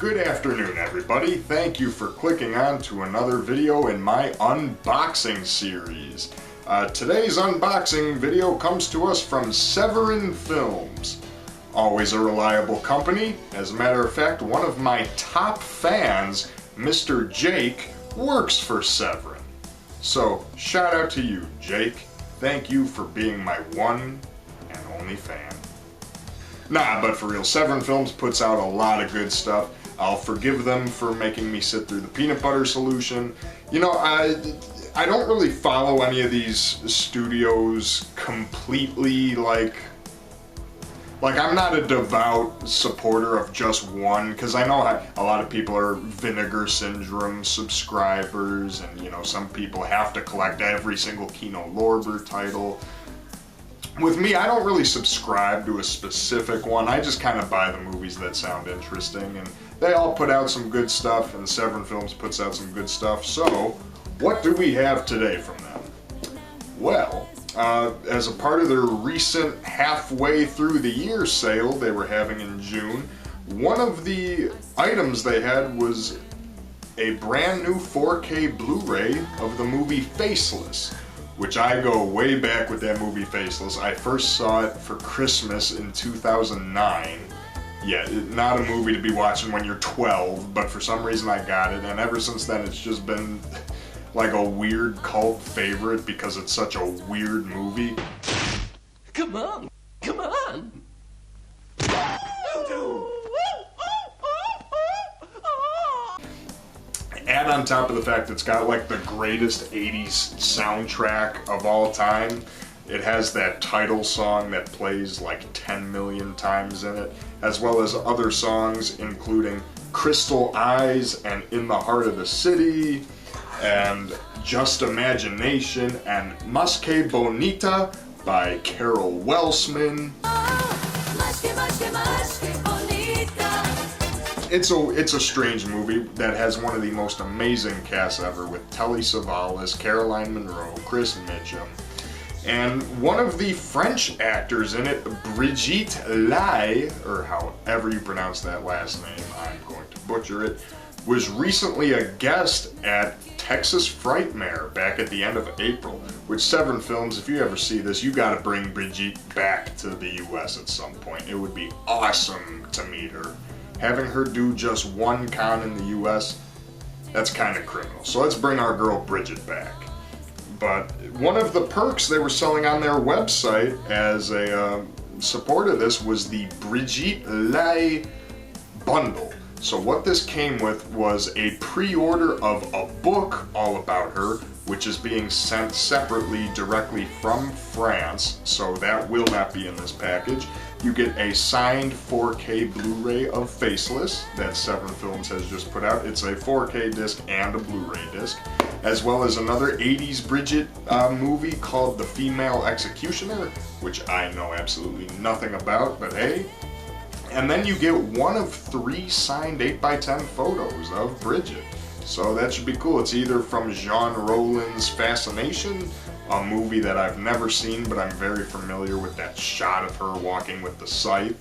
Good afternoon, everybody. Thank you for clicking on to another video in my unboxing series. Today's unboxing video comes to us from Severin Films. Always a reliable company. As a matter of fact, one of my top fans, Mr. Jake, works for Severin. So, shout out to you, Jake. Thank you for being my one and only fan. Nah, but for real, Severin Films puts out a lot of good stuff. I'll forgive them for making me sit through the peanut butter solution. You know, I don't really follow any of these studios completely, like I'm not a devout supporter of just one, because I know a lot of people are Vinegar Syndrome subscribers, and you know, some people have to collect every single Kino Lorber title. With me, I don't really subscribe to a specific one. I just kind of buy the movies that sound interesting, and they all put out some good stuff, and Severin Films puts out some good stuff. So, what do we have today from them? Well, as a part of their recent halfway through the year sale they were having in June, one of the items they had was a brand new 4K Blu-ray of the movie Faceless, which I go way back with that movie Faceless. I first saw it for Christmas in 2009. Yeah, not a movie to be watching when you're 12, but for some reason I got it, and ever since then it's just been like a weird cult favorite because it's such a weird movie. Come on, come on! Add on top of the fact it's got like the greatest 80s soundtrack of all time. It has that title song that plays like 10 million times in it, as well as other songs including Crystal Eyes and In the Heart of the City, and Just Imagination, and Mas Que Bonita by Carol Welsman. It's a strange movie that has one of the most amazing casts ever, with Telly Savalas, Caroline Munro, Chris Mitchum, and one of the French actors in it, Brigitte Lahaie, or however you pronounce that last name, I'm going to butcher it, was recently a guest at Texas Frightmare back at the end of April, which Severin Films, if you ever see this, you gotta bring Brigitte back to the US at some point. It would be awesome to meet her. Having her do just one con in the US, that's kind of criminal. So let's bring our girl Brigitte back. But one of the perks they were selling on their website as a support of this was the Brigitte Lahaie bundle. So what this came with was a pre-order of a book all about her, which is being sent separately directly from France, so that will not be in this package. You get a signed 4K Blu-ray of Faceless that Severin Films has just put out. It's a 4K disc and a Blu-ray disc, as well as another 80s Brigitte movie called The Female Executioner, which I know absolutely nothing about, but hey. And then you get one of 3 signed 8x10 photos of Brigitte. So that should be cool. It's either from Jean Rollins' Fascination, a movie that I've never seen, but I'm very familiar with that shot of her walking with the scythe.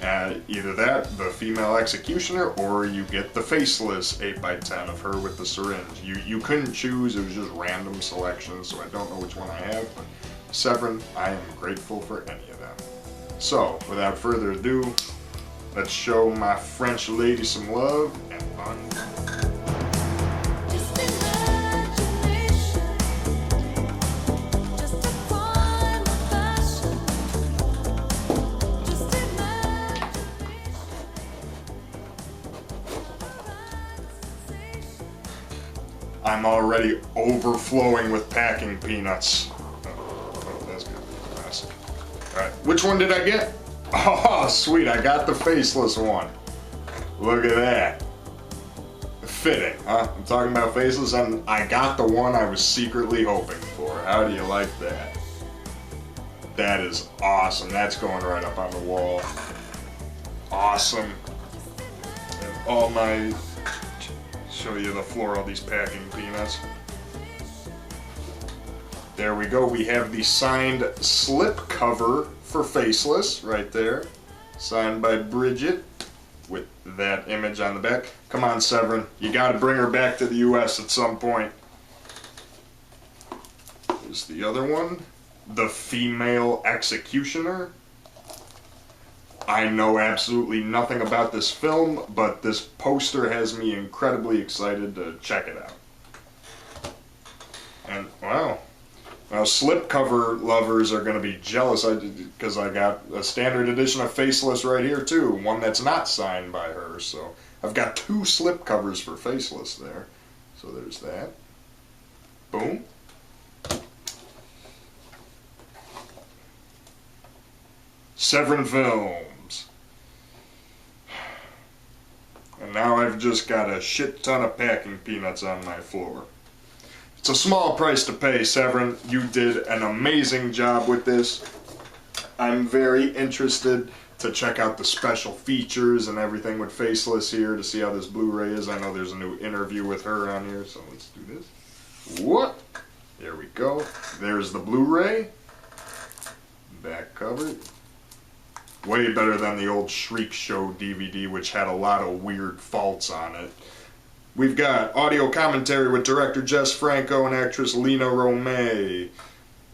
Either that, The Female Executioner, or you get the Faceless 8x10 of her with the syringe. You couldn't choose, it was just random selections, so I don't know which one I have, but Severin, I am grateful for any of them. So, without further ado, let's show my French lady some love and fun. I'm already overflowing with packing peanuts. Oh, that's gonna be a mess. Alright, which one did I get? Oh, sweet, I got the Faceless one. Look at that. Fitting, huh? I'm talking about Faceless, and I got the one I was secretly hoping for. How do you like that? That is awesome. That's going right up on the wall. Awesome. And all my... show you the floor of these packing peanuts. There we go. We have the signed slip cover for Faceless right there, signed by Brigitte. with that image on the back. Come on, Severin, you gotta bring her back to the US at some point. Here's the other one, The Female Executioner. I know absolutely nothing about this film, but this poster has me incredibly excited to check it out. And wow. Now, slipcover lovers are going to be jealous because I got a standard edition of Faceless right here too, one that's not signed by her. So I've got 2 slipcovers for Faceless there. So there's that. Boom. Severin Films. And now I've just got a shit ton of packing peanuts on my floor. It's a small price to pay, Severin. You did an amazing job with this. I'm very interested to check out the special features and everything with Faceless here to see how this Blu-ray is. I know there's a new interview with her on here, so let's do this. What? There we go. There's the Blu-ray. Back cover. Way better than the old Shriek Show DVD, which had a lot of weird faults on it. We've got audio commentary with director Jess Franco and actress Lena Romay.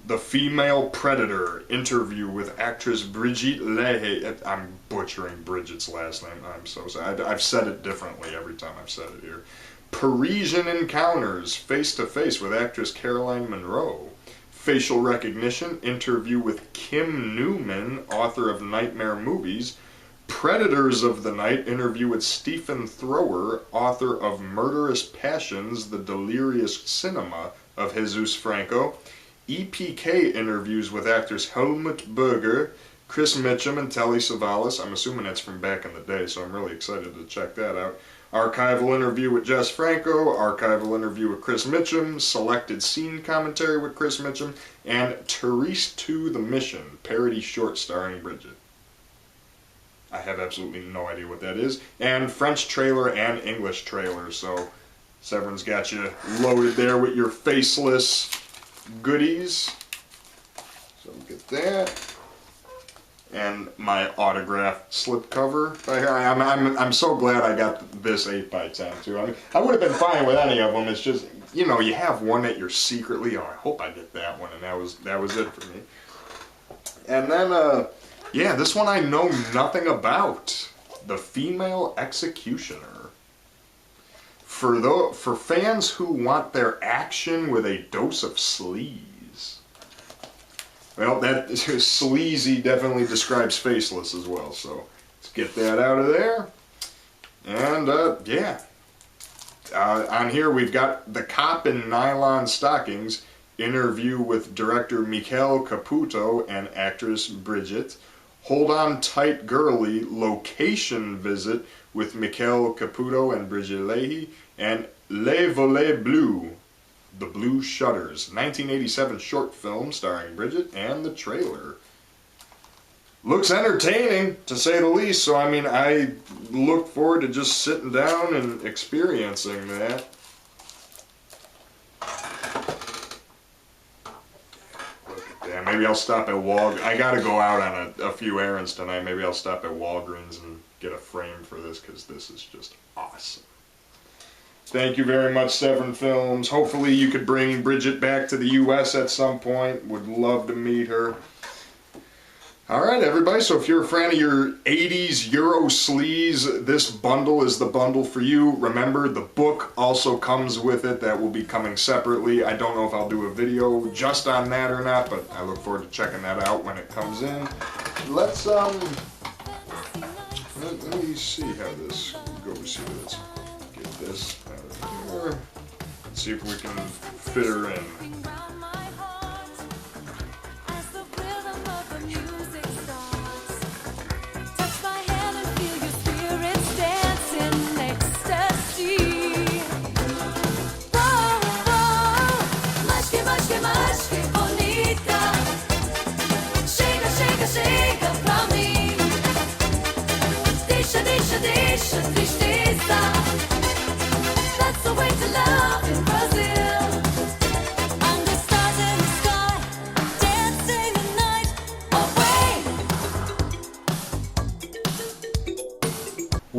The Female Predator interview with actress Brigitte Lahaie. I'm butchering Bridget's last name. I'm so sorry. I've said it differently every time I've said it here. Parisian Encounters, face-to-face with actress Caroline Munro. Facial Recognition interview with Kim Newman, author of Nightmare Movies. Predators of the Night interview with Stephen Thrower, author of Murderous Passions, The Delirious Cinema of Jesus Franco. EPK interviews with actors Helmut Berger, Chris Mitchum, and Telly Savalas. I'm assuming that's from back in the day, so I'm really excited to check that out. Archival interview with Jess Franco, archival interview with Chris Mitchum, selected scene commentary with Chris Mitchum, and Therese to the Mission, parody short starring Brigitte. I have absolutely no idea what that is. And French trailer and English trailer, so Severin's got you loaded there with your Faceless goodies. So get that. And my autographed slipcover. I'm so glad I got this 8x10 too. I mean, I would have been fine with any of them. It's just, you know, you have one that you're secretly, oh, I hope I get that one, and that was it for me. And then, yeah, this one I know nothing about. The Female Executioner. For fans who want their action with a dose of sleaze. Well, that sleazy definitely describes Faceless as well, so let's get that out of there. And, yeah. On here we've got The Cop in Nylon Stockings, interview with director Michael Caputo and actress Brigitte. Hold On Tight Girly, location visit with Michael Caputo and Brigitte Lahaie. And Les Volets Bleus, The Blue Shutters, 1987 short film starring Brigitte, and the trailer. Looks entertaining, to say the least, so I mean, I look forward to just sitting down and experiencing that. Look at that. Maybe I'll stop at I gotta go out on a few errands tonight. Maybe I'll stop at Walgreens and get a frame for this, because this is just awesome. Thank you very much, Severin Films. Hopefully you could bring Brigitte back to the U.S. at some point. Would love to meet her. Alright, everybody, so if you're a fan of your 80s Euro sleaze, this bundle is the bundle for you. Remember, the book also comes with it. That will be coming separately. I don't know if I'll do a video just on that or not, but I look forward to checking that out when it comes in. Let's, let me see how this goes here. Let's get this out of here. Let's see if we can fit her in.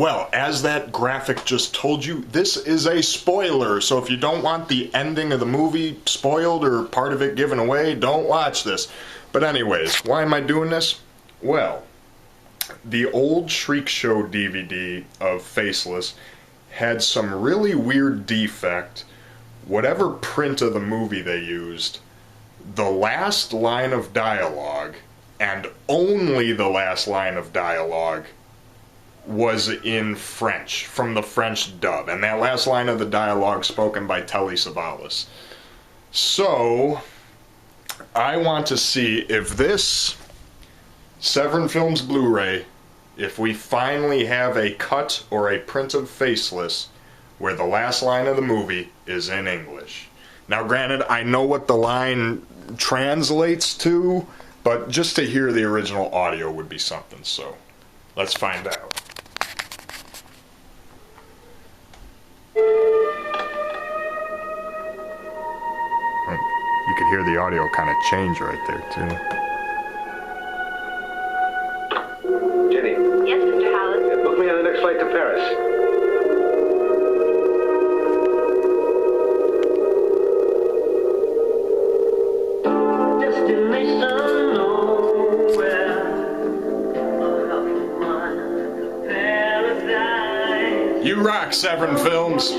Well, as that graphic just told you, this is a spoiler, so if you don't want the ending of the movie spoiled or part of it given away, don't watch this. But anyways, why am I doing this? Well, the old Shriek Show DVD of Faceless had some really weird defect. Whatever print of the movie they used, the last line of dialogue, and only the last line of dialogue, was in French, from the French dub, and that last line of the dialogue spoken by Telly Savalas. So, I want to see if this Severin Films Blu-ray, if we finally have a cut or a print of Faceless where the last line of the movie is in English. Now granted, I know what the line translates to, but just to hear the original audio would be something, so let's find out. You could hear the audio kind of change right there, too. Jenny. Yes, Mr. Howland? Book me on the next flight to Paris. Destination nowhere. Paradise. You rock, Severin Films!